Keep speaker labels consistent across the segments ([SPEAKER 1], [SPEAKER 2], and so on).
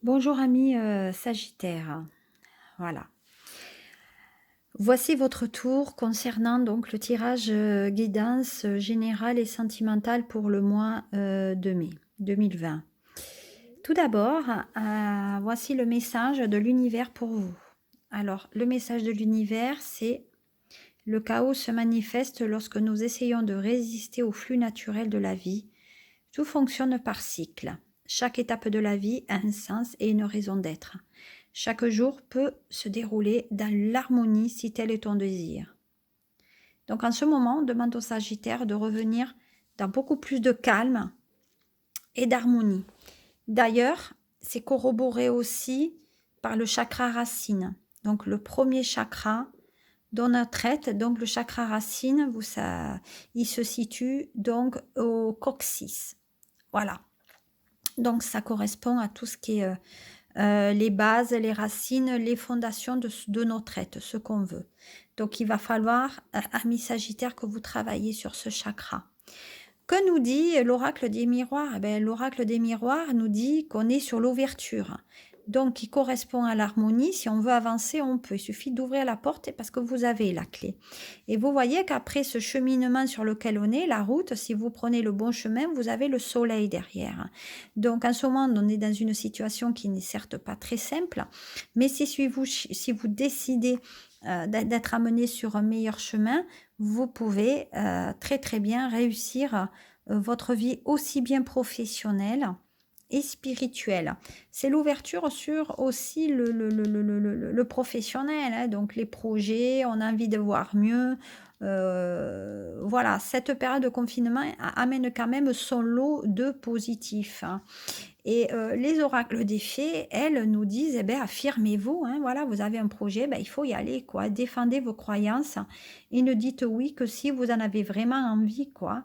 [SPEAKER 1] Bonjour ami Sagittaire, voilà. Voici votre tour concernant donc le tirage guidance générale et sentimentale pour le mois de mai 2020. Tout d'abord, voici le message de l'univers pour vous. Alors, le message de l'univers, c'est: le chaos se manifeste lorsque nous essayons de résister au flux naturel de la vie. Tout fonctionne par cycle. Chaque étape de la vie a un sens et une raison d'être. Chaque jour peut se dérouler dans l'harmonie si tel est ton désir. Donc en ce moment, on demande au Sagittaire de revenir dans beaucoup plus de calme et d'harmonie. D'ailleurs, c'est corroboré aussi par le chakra racine. Donc le premier chakra dont notre traite, donc le chakra racine, il se situe donc au coccyx. Voilà. Donc ça correspond à tout ce qui est les bases, les racines, les fondations de notre être, ce qu'on veut. Donc il va falloir, amis Sagittaire, que vous travaillez sur ce chakra. Que nous dit l'oracle des miroirs? L'oracle des miroirs nous dit qu'on est sur l'ouverture. Donc, qui correspond à l'harmonie. Si on veut avancer, on peut. Il suffit d'ouvrir la porte parce que vous avez la clé. Et vous voyez qu'après ce cheminement sur lequel on est, la route, si vous prenez le bon chemin, vous avez le soleil derrière. Donc, en ce moment, on est dans une situation qui n'est certes pas très simple, mais si vous décidez d'être amené sur un meilleur chemin, vous pouvez très très bien réussir votre vie aussi bien professionnelle et spirituelle. C'est l'ouverture sur aussi le professionnel, hein, donc les projets, on a envie de voir mieux. Voilà, cette période de confinement amène quand même son lot de positifs, hein. Et les oracles des fées, elles, nous disent: «Eh beh, affirmez-vous, hein, voilà, vous avez un projet, il faut y aller, quoi. Défendez vos croyances et ne dites oui que si vous en avez vraiment envie, quoi».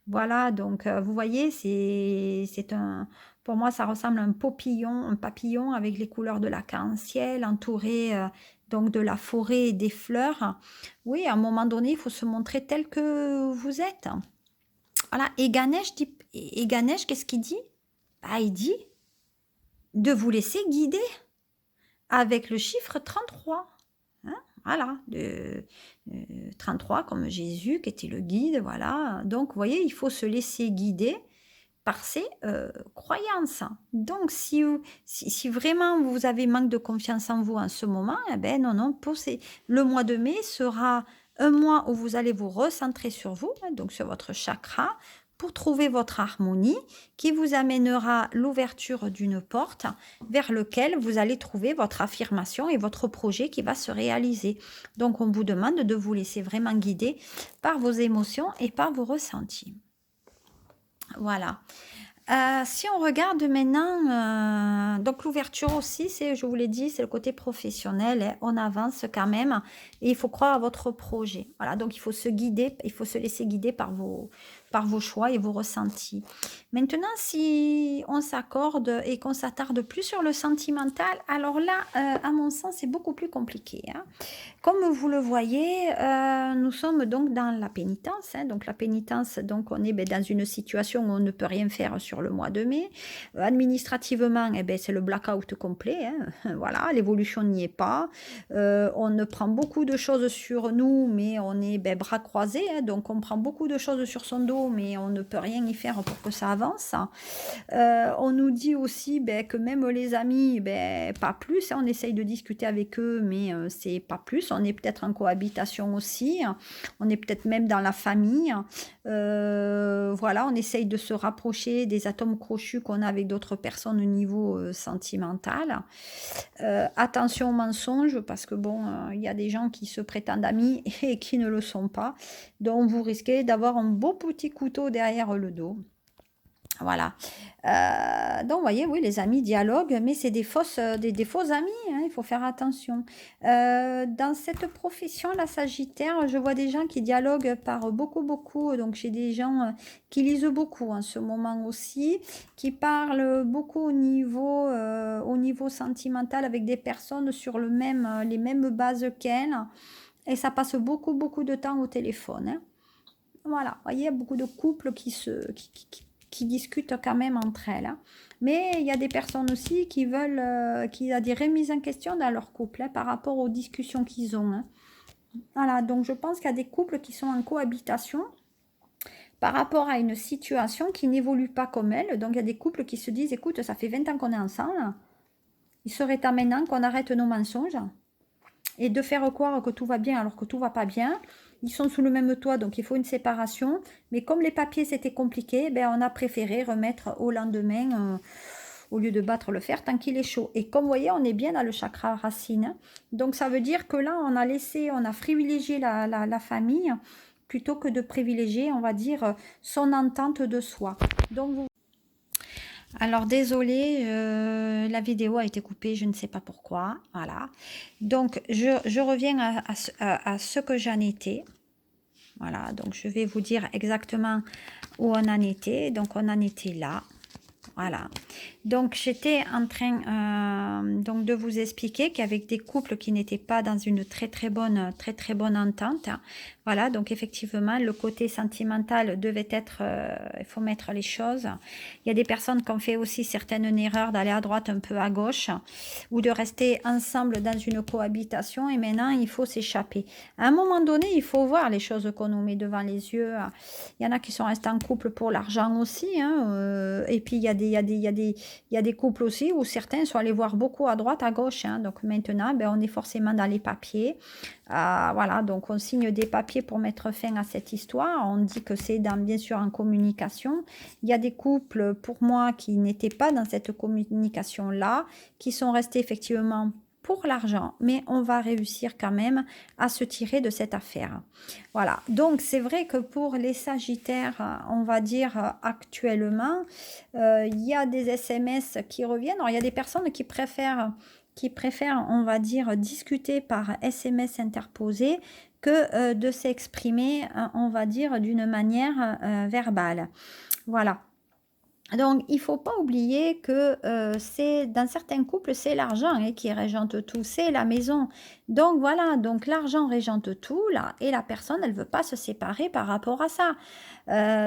[SPEAKER 1] Voilà, donc vous voyez, c'est un pour moi, ça ressemble à un papillon avec les couleurs de l'arc-en-ciel, entouré, donc de la forêt et des fleurs. Oui, à un moment donné, il faut se montrer tel que vous êtes. Voilà, et Ganesh, qu'est-ce qu'il dit? Il dit de vous laisser guider avec le chiffre 33. Hein, voilà, 33 comme Jésus qui était le guide, voilà. Donc, vous voyez, il faut se laisser guider par ses croyances. Donc, si vraiment vous avez manque de confiance en vous en ce moment, eh ben non, non, le mois de mai sera un mois où vous allez vous recentrer sur vous, hein, donc sur votre chakra, pour trouver votre harmonie qui vous amènera l'ouverture d'une porte vers lequel vous allez trouver votre affirmation et votre projet qui va se réaliser. Donc, on vous demande de vous laisser vraiment guider par vos émotions et par vos ressentis. Voilà. Si on regarde maintenant, donc l'ouverture aussi, je vous l'ai dit, c'est le côté professionnel, hein, on avance quand même et il faut croire à votre projet. Voilà, donc il faut se guider, il faut se laisser guider par vos choix et vos ressentis. Maintenant, si on s'accorde et qu'on s'attarde plus sur le sentimental, alors là, à mon sens, c'est beaucoup plus compliqué, hein. Comme vous le voyez, nous sommes donc dans la pénitence, hein. Donc la pénitence, donc on est dans une situation où on ne peut rien faire sur le mois de mai. Administrativement, c'est le blackout complet, hein. Voilà, l'évolution n'y est pas. On prend beaucoup de choses sur nous, mais on est bras croisés, hein. Donc on prend beaucoup de choses sur son dos, mais on ne peut rien y faire pour que ça avance. On nous dit aussi que même les amis, pas plus, hein. On essaye de discuter avec eux, mais c'est pas plus. On est peut-être en cohabitation aussi, hein. On est peut-être même dans la famille. Voilà, on essaye de se rapprocher des atomes crochus qu'on a avec d'autres personnes au niveau sentimental. Attention aux mensonges, parce que bon, il y a des gens qui se prétendent amis et qui ne le sont pas. Donc vous risquez d'avoir un beau petit couteau derrière le dos. Voilà. Donc vous voyez, oui, les amis dialoguent, mais c'est des faux amis, hein, il faut faire attention. Dans cette profession, la Sagittaire, je vois des gens qui dialoguent par beaucoup, beaucoup. Donc j'ai des gens qui lisent beaucoup en ce moment aussi, qui parlent beaucoup au niveau sentimental avec des personnes sur les mêmes bases qu'elles. Et ça passe beaucoup, beaucoup de temps au téléphone, hein. Voilà, vous voyez, il y a beaucoup de couples qui discutent quand même entre elles. Hein. Mais il y a des personnes aussi qui veulent, qui a des remises en question dans leur couple par rapport aux discussions qu'ils ont. Hein. Voilà, donc je pense qu'il y a des couples qui sont en cohabitation par rapport à une situation qui n'évolue pas comme elle. Donc il y a des couples qui se disent, écoute, ça fait 20 ans qu'on est ensemble, il serait temps maintenant qu'on arrête nos mensonges et de faire croire que tout va bien alors que tout va pas bien. Ils sont sous le même toit, donc il faut une séparation. Mais comme les papiers, c'était compliqué, ben, on a préféré remettre au lendemain, au lieu de battre le fer, tant qu'il est chaud. Et comme vous voyez, on est bien dans le chakra racine. Donc ça veut dire que là, on a privilégié la famille, plutôt que de privilégier, on va dire, son entente de soi. Donc vous... Alors désolé, la vidéo a été coupée, je ne sais pas pourquoi. Voilà. Donc je reviens à ce que j'en étais. Voilà, donc je vais vous dire exactement où on en était. Donc on en était là. Voilà. Donc j'étais en train donc de vous expliquer qu'avec des couples qui n'étaient pas dans une très très bonne entente, hein, voilà, donc effectivement le côté sentimental devait être, il faut mettre les choses. Il y a des personnes qui ont fait aussi certaines erreurs d'aller à droite un peu à gauche ou de rester ensemble dans une cohabitation et maintenant il faut s'échapper. À un moment donné, il faut voir les choses qu'on nous met devant les yeux. Il y en a qui sont restés en couple pour l'argent aussi, hein, et puis il y a des couples aussi où certains sont allés voir beaucoup à droite, à gauche. Hein. Donc maintenant, ben, on est forcément dans les papiers. Voilà, donc on signe des papiers pour mettre fin à cette histoire. On dit que c'est bien sûr en communication. Il y a des couples, pour moi, qui n'étaient pas dans cette communication-là, qui sont restés effectivement pour l'argent, mais on va réussir quand même à se tirer de cette affaire. Voilà, donc c'est vrai que pour les Sagittaires, on va dire actuellement, il y a des SMS qui reviennent. Alors, il y a des personnes qui préfèrent, on va dire, discuter par SMS interposé que de s'exprimer, on va dire, d'une manière verbale. Voilà. Donc, il ne faut pas oublier que c'est dans certains couples, c'est l'argent hein, qui régente tout, c'est la maison. Donc, voilà, donc l'argent régente tout, là, et la personne, elle ne veut pas se séparer par rapport à ça.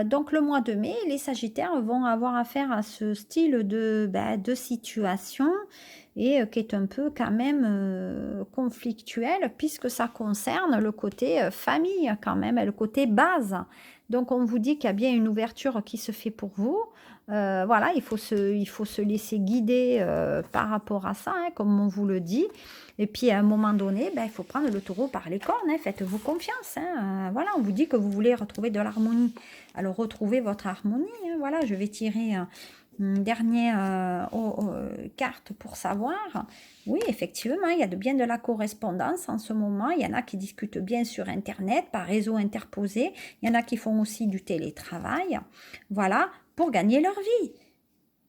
[SPEAKER 1] Donc, le mois de mai, les Sagittaires vont avoir affaire à ce style de situation et qui est un peu quand même conflictuel puisque ça concerne le côté famille quand même, et le côté base. Donc, on vous dit qu'il y a bien une ouverture qui se fait pour vous. Voilà, il faut se laisser guider par rapport à ça, hein, comme on vous le dit. Et puis, à un moment donné, ben, il faut prendre le taureau par les cornes. Hein, faites-vous confiance. Hein, voilà, on vous dit que vous voulez retrouver de l'harmonie. Alors, retrouvez votre harmonie. Hein, voilà, je vais tirer une dernière carte pour savoir. Oui, effectivement, il y a bien de la correspondance en ce moment. Il y en a qui discutent bien sur Internet, par réseau interposé. Il y en a qui font aussi du télétravail. Voilà, pour gagner leur vie.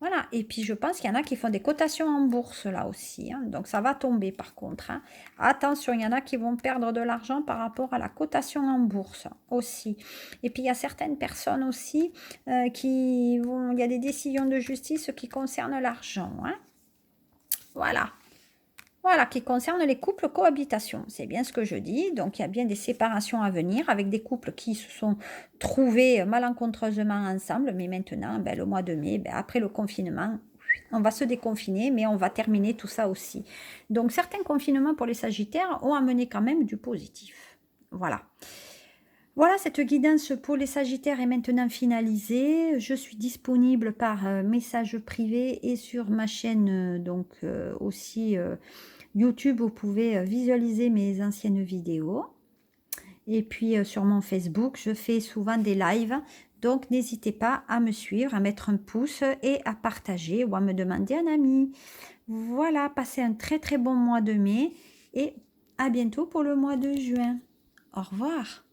[SPEAKER 1] Voilà, et puis je pense qu'il y en a qui font des cotations en bourse là aussi. Hein. Donc ça va tomber par contre. Hein. Attention, il y en a qui vont perdre de l'argent par rapport à la cotation en bourse aussi. Et puis il y a certaines personnes aussi qui vont... Il y a des décisions de justice qui concernent l'argent. Hein. Voilà. Voilà, qui concerne les couples cohabitation. C'est bien ce que je dis. Donc, il y a bien des séparations à venir avec des couples qui se sont trouvés malencontreusement ensemble. Mais maintenant, ben, le mois de mai, ben, après le confinement, on va se déconfiner, mais on va terminer tout ça aussi. Donc, certains confinements pour les Sagittaires ont amené quand même du positif. Voilà. Voilà, cette guidance pour les Sagittaires est maintenant finalisée. Je suis disponible par message privé et sur ma chaîne donc aussi YouTube. Vous pouvez visualiser mes anciennes vidéos. Et puis sur mon Facebook, je fais souvent des lives. Donc n'hésitez pas à me suivre, à mettre un pouce et à partager ou à me demander un ami. Voilà, passez un très très bon mois de mai et à bientôt pour le mois de juin. Au revoir.